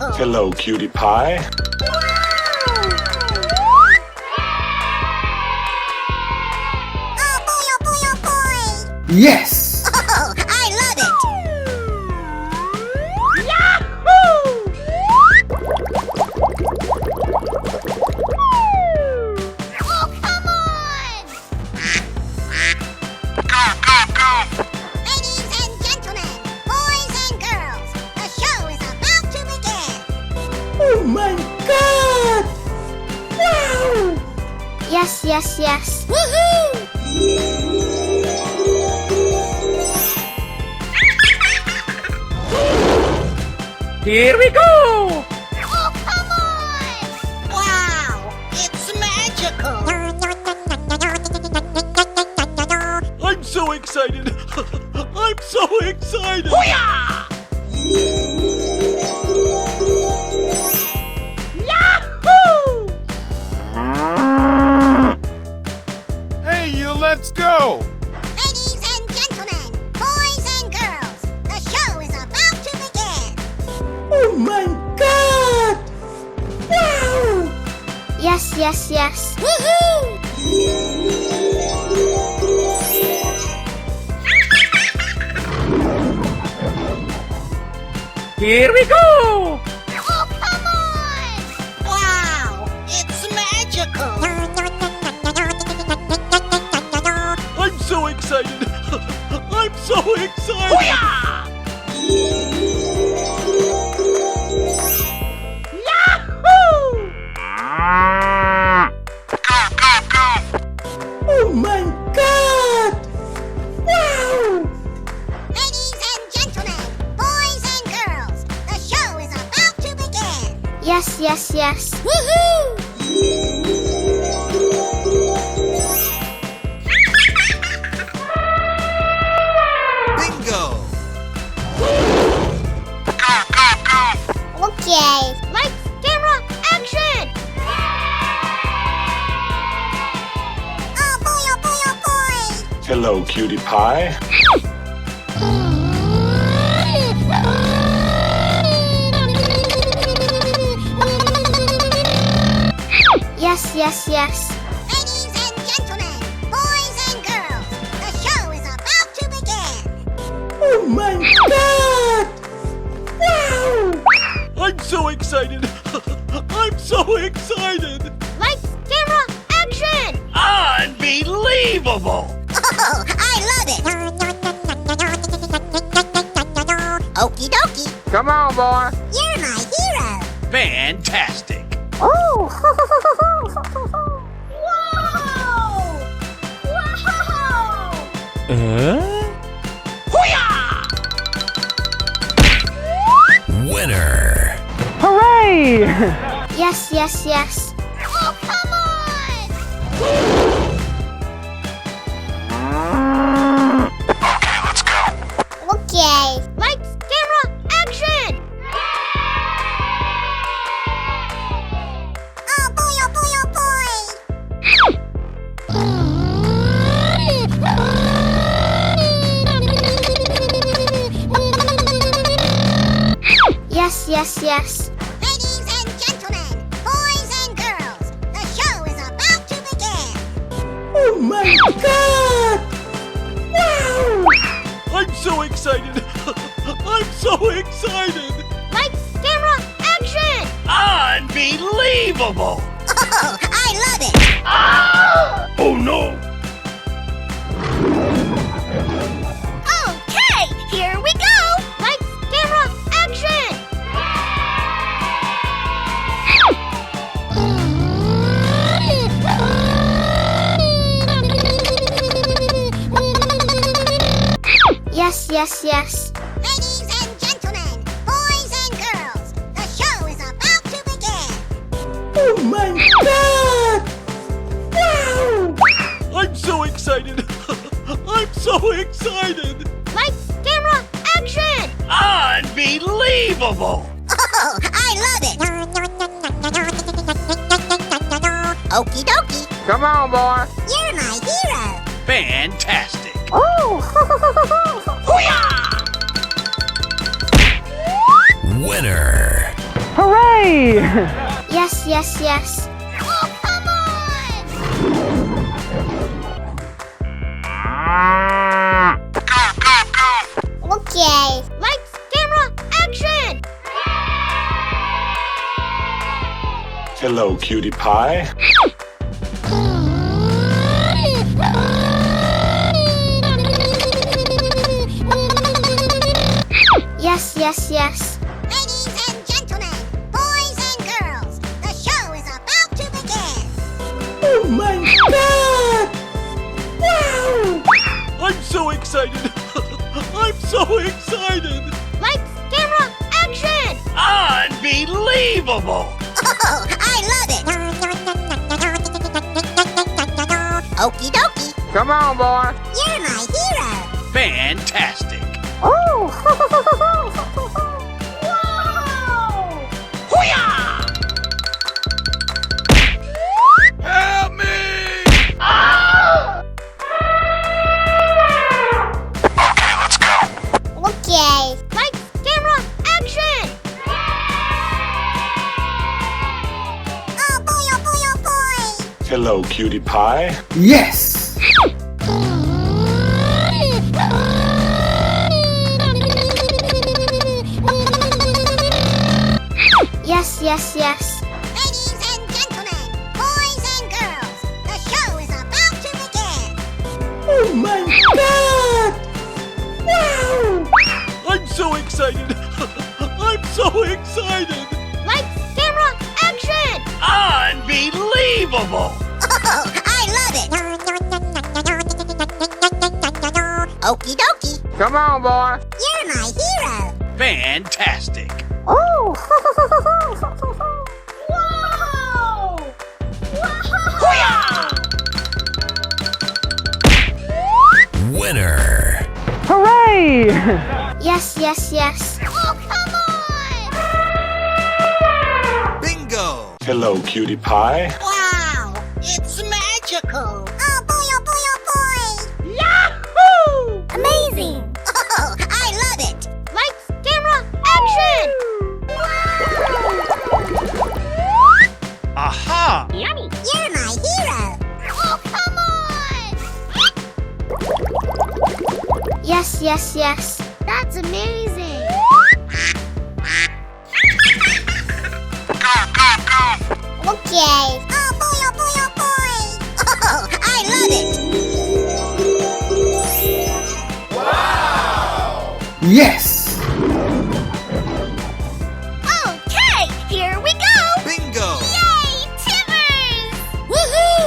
magical! Hello, cutie pie. Oh boy, oh boy, oh boy! Yes! Oh, I love it! Oh, come on! Ladies and gentlemen, boys and girls, the show is about to begin. Oh my god! Wow! Yes, yes, yes. Woohoo! Here we go! Oh, come on! Wow, it's magical! I'm so excited. I'm so excited. Yahoo! Hey, let's go! Ladies and gentlemen, boys and girls, the show is about to begin. Oh my god! Wow! Yes, yes, yes. Woohoo! Here we go! Oh, come on! Wow, it's magical! I'm so excited. I'm so excited. Yahoo! Oh my god! Wow! Ladies and gentlemen, boys and girls, the show is about to begin. Yes, yes, yes. Woohoo! Bingo! Okay. Lights, camera, action! Oh boy, oh boy, oh boy! Hello, cutie pie. Yes, yes, yes. Ladies and gentlemen, boys and girls, the show is about to begin. Oh my god! Wow! I'm so excited. I'm so excited. Lights, camera, action! Unbelievable! Oh, I love it! Okie dokie, Come on, boy! you're my hero! Fantastic! Oh! Whoa! Whoa! Winner! Hooray! Yes, yes, yes. Oh, come on! Okay, let's go. Okay. Lights, camera, action! Oh boy, oh boy, oh boy! Yes, yes, yes. Ladies and gentlemen, boys and girls, the show is about to begin. Oh my god! Wow! I'm so excited. I'm so excited. Lights, camera, action! Unbelievable! Oh, I love it! Oh no! Okay, here we go! Lights, camera, action! Yes, yes, yes. Ladies and gentlemen, boys and girls, the show is about to begin. Oh my god! Wow! I'm so excited. I'm so excited. Lights, camera, action! Unbelievable! Oh, I love it! Okie dokie, Come on, boy! you're my hero! Fantastic! Oh! Winner! Hooray! Yes, yes, yes. Oh, come on! Okay. Lights, camera, action! Hello, cutie pie. Yes, yes, yes. Ladies and gentlemen, boys and girls, the show is about to begin. Oh my God! Wow! I'm so excited. I'm so excited. Lights, camera, action! Unbelievable! Oh, I love it! Okie dokie, Come on, boy. you're my hero! Fantastic. Oh! Wow! Help me! Okay, let's go. Okay. Lights, camera, action! Oh boy, oh boy, oh boy! Hello, cutie pie. Yes! Yes, yes, yes. Ladies and gentlemen, boys and girls, the show is about to begin. Oh my God! Wow! I'm so excited. I'm so excited. Lights, camera, action! Unbelievable! Oh, I love it! Okie dokie, Come on, boy. you're my hero! Fantastic. Oh! Wow! Wow! Winner. Hooray! Yes, yes, yes. Oh, come on! Bingo. Hello, cutie pie. Wow! It's magical! Oh boy, oh boy, oh boy! Yahoo! Amazing! Oh, I love it! Lights, camera, action! Aha. Yummy! You're my hero! Oh, come on! Yes, yes, yes. That's amazing! Okay. Oh boy, oh boy, oh boy! Oh, I love it! Yes! Okay, here we go! Bingo. Yay, Timbers! Woohoo!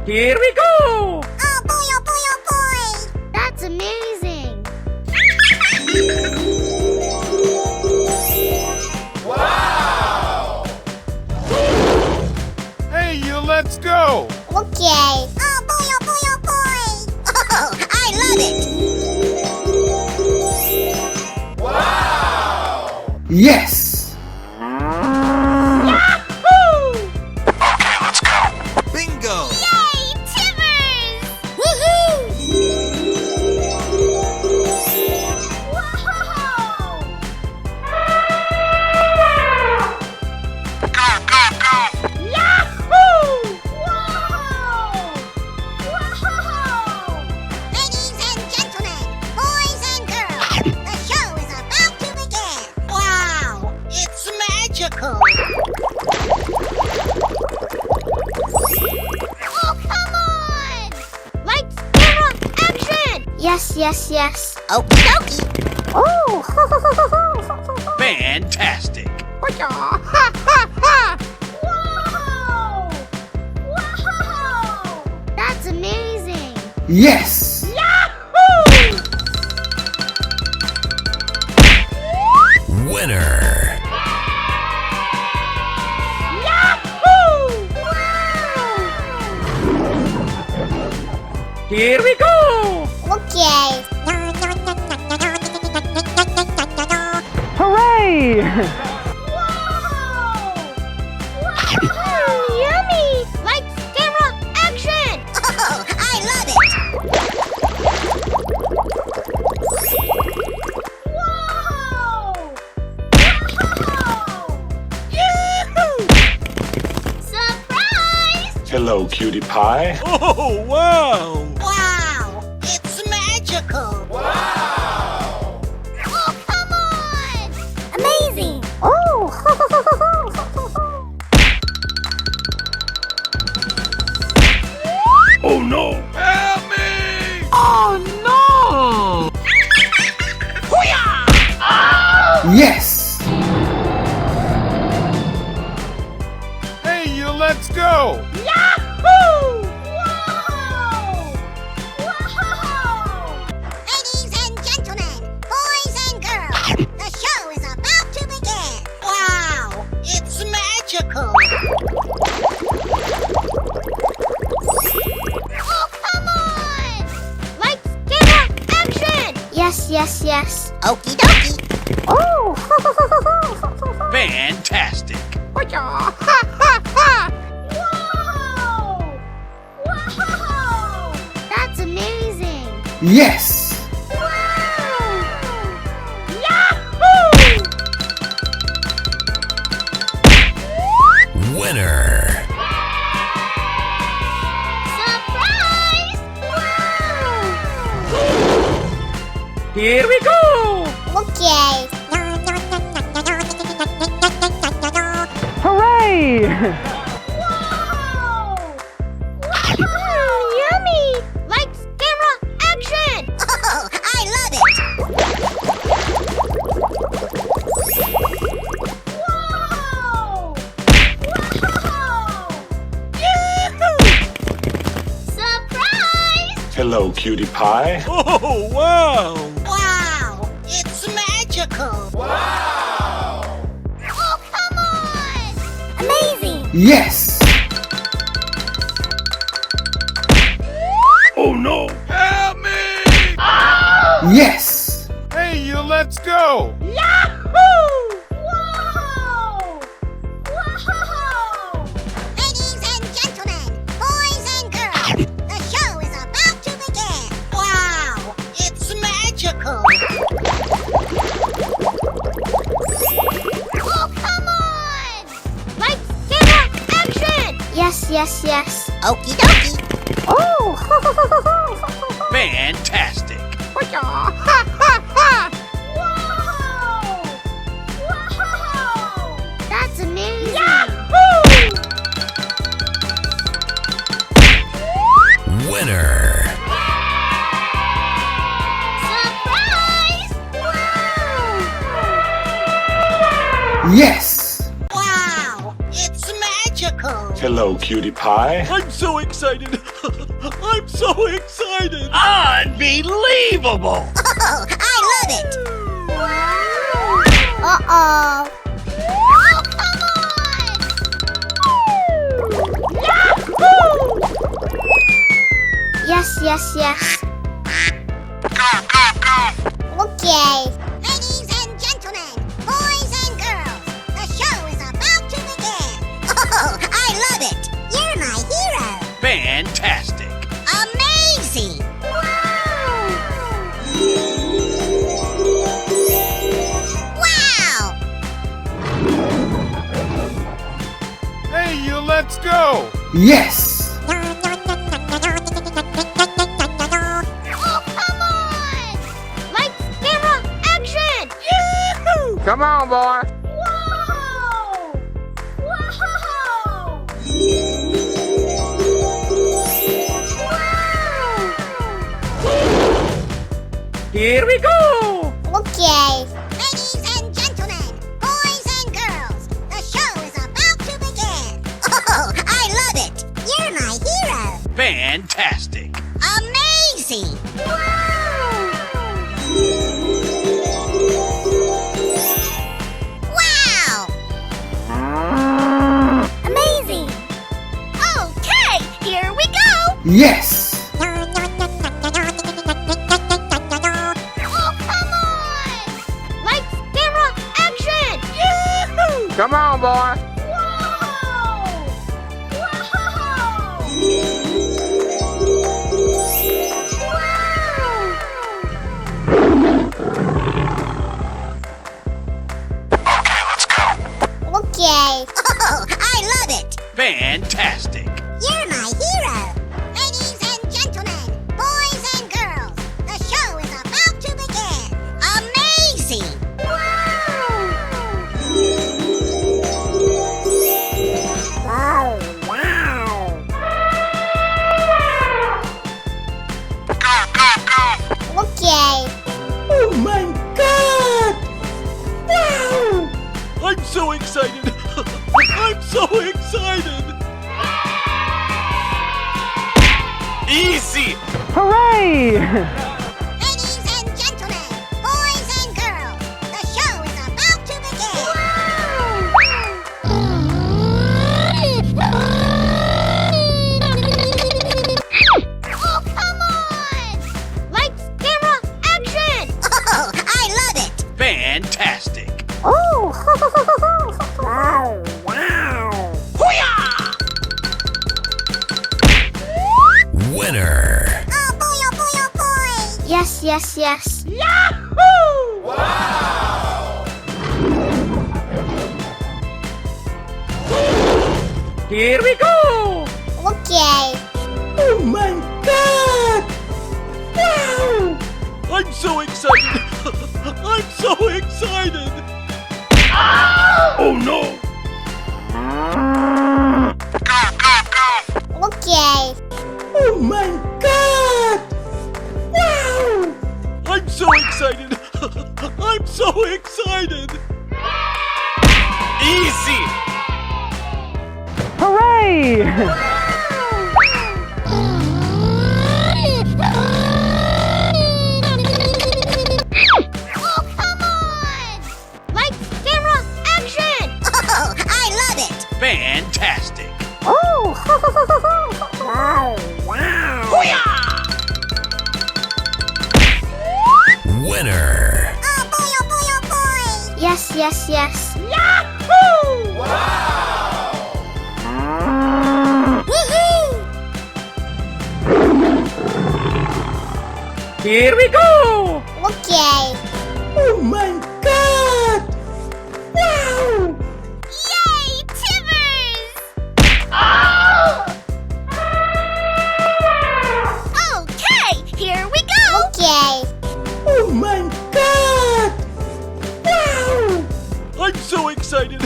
Here we go! Oh boy, oh boy, oh boy! That's amazing! Hey, you, let's go. Okay. Oh boy, oh boy, oh boy! Oh, I love it! Yes! Okay, let's go. Bingo. Yay, Timbers! Woohoo! Go, go, go. Ladies and gentlemen, boys and girls, the show is about to begin. Wow, it's magical. Oh, come on! Lights, camera, action! Yes, yes, yes. Okie dokie. Oh! Fantastic. Wow! Wow! That's amazing! Yes! Winner. Here we go! Okay. Hooray! Yummy! Lights, camera, action! Oh, I Hello, cutie pie. Oh, wow! Wow! It's magical! Wow! Oh, come on! Amazing! Oh! Oh no! Help me! Yes! Hey, you, let's go! Whoa! Ladies and gentlemen, boys and girls, the show is about to begin. Wow! It's magical! Oh, come on! Lights, camera, action! Yes, yes, yes. Okie dokie. Oh! Fantastic! Whoa! Whoa! That's amazing! Yes! Wow! Yahoo! Winner! Surprise! Wow! Here we go! Okay. Hooray! Whoa! Yummy! Lights, camera, action! Oh, I love it! Whoa! Whoa! Surprise! Hello, cutie pie. Oh, wow! Wow! It's magical! Wow! Oh, come on! Amazing! Yes! Oh no! Help me! Yes! Hey, you, let's go! Yahoo! Whoa! Whoa! Ladies and gentlemen, boys and girls, the show is about to begin. Wow! It's magical! Oh, come on! Lights, camera, action! Yes, yes, yes. Okie dokie. Oh! Fantastic! Whoa! Whoa! That's amazing! Yahoo! Winner! Surprise! Wow! Yes! Wow! It's magical! Hello, cutie pie. I'm so excited! I'm so excited! Unbelievable! Oh, I love it! Wow! Uh-oh! Oh, come on! Yahoo! Yes, yes, yes. Go, go, go! Okay. Ladies and gentlemen, boys and girls, the show is about to begin. Oh, I love it! You're my hero! Fantastic! Amazing! Wow! Hey, you, let's go! Yes! Oh, come on! Lights, camera, action! Yoo-hoo! Come on, boy! Whoa! Whoa! Here we go! Okay. Ladies and gentlemen, boys and girls, the show is about to begin. Oh, I love it! You're my hero! Fantastic! Amazing! Wow! Amazing! Okay, here we go! Yes! Oh, come on! Lights, camera, action! Yoo-hoo! Come on, boy! Whoa! Whoa! Okay, let's go. Okay. Oh, I love it! Fantastic! You're my so excited! I'm so excited! Easy! Hooray! Ladies and gentlemen, boys and girls, the show is about to begin. Oh, come on! Lights, camera, action! Oh, I love it! Fantastic! Oh, wow! Winner. Oh boy, oh boy, oh boy! Yes, yes, yes. Yahoo! Here we go! Okay. Oh my god! Wow! I'm so excited! I'm so excited! Oh no! Okay. Oh my god! Wow! I'm so excited! I'm so excited! Easy! Hooray! Oh, come on! Lights, camera, action! Oh, I love it! Fantastic! Oh, wow! Winner. Oh boy, oh boy, oh boy! Yes, yes, yes. Yahoo! Woohoo! Here we go! Okay. Oh my god! Wow! Yay, Timbers! Okay, here we go. Okay. Oh my god! Wow! I'm so excited!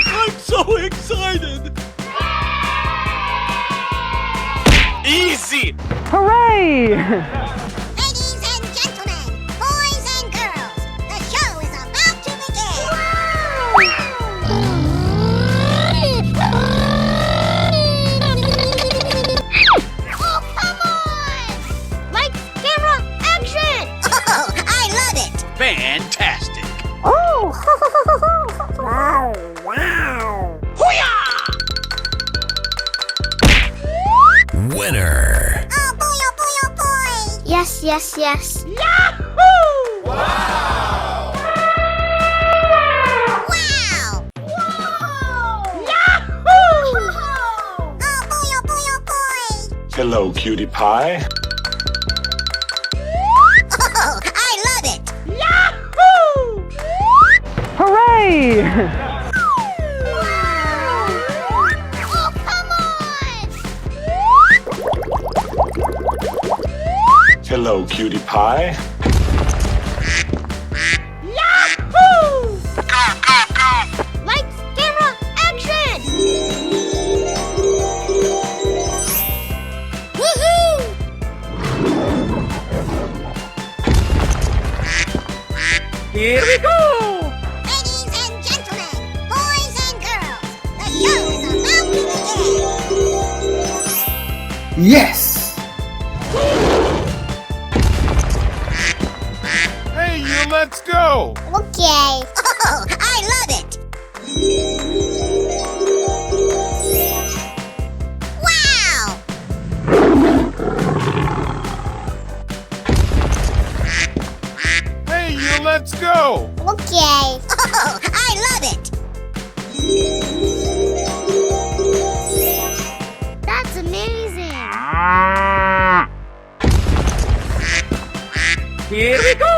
I'm so excited! Easy! Hooray! Ladies and gentlemen, boys and girls, the show is about to begin. Oh, come on! Lights, camera, action! Oh, I love it! Fantastic! Oh, wow! Winner. Oh boy, oh boy, oh boy! Yes, yes, yes. Yahoo! Wow! Yahoo! Oh boy, oh boy, oh boy! Hello, cutie pie. Oh, I love it! Yahoo! Hooray! Oh, come on! Hello, cutie pie. Yahoo! Lights, camera, action! Woohoo! Here we go! Ladies and gentlemen, boys and girls, the show is about to begin. Yes! Hey, you, let's go! Okay. Oh, I love it! Wow! Hey, you, let's go! Okay. Oh, I love it! That's amazing! Here we go!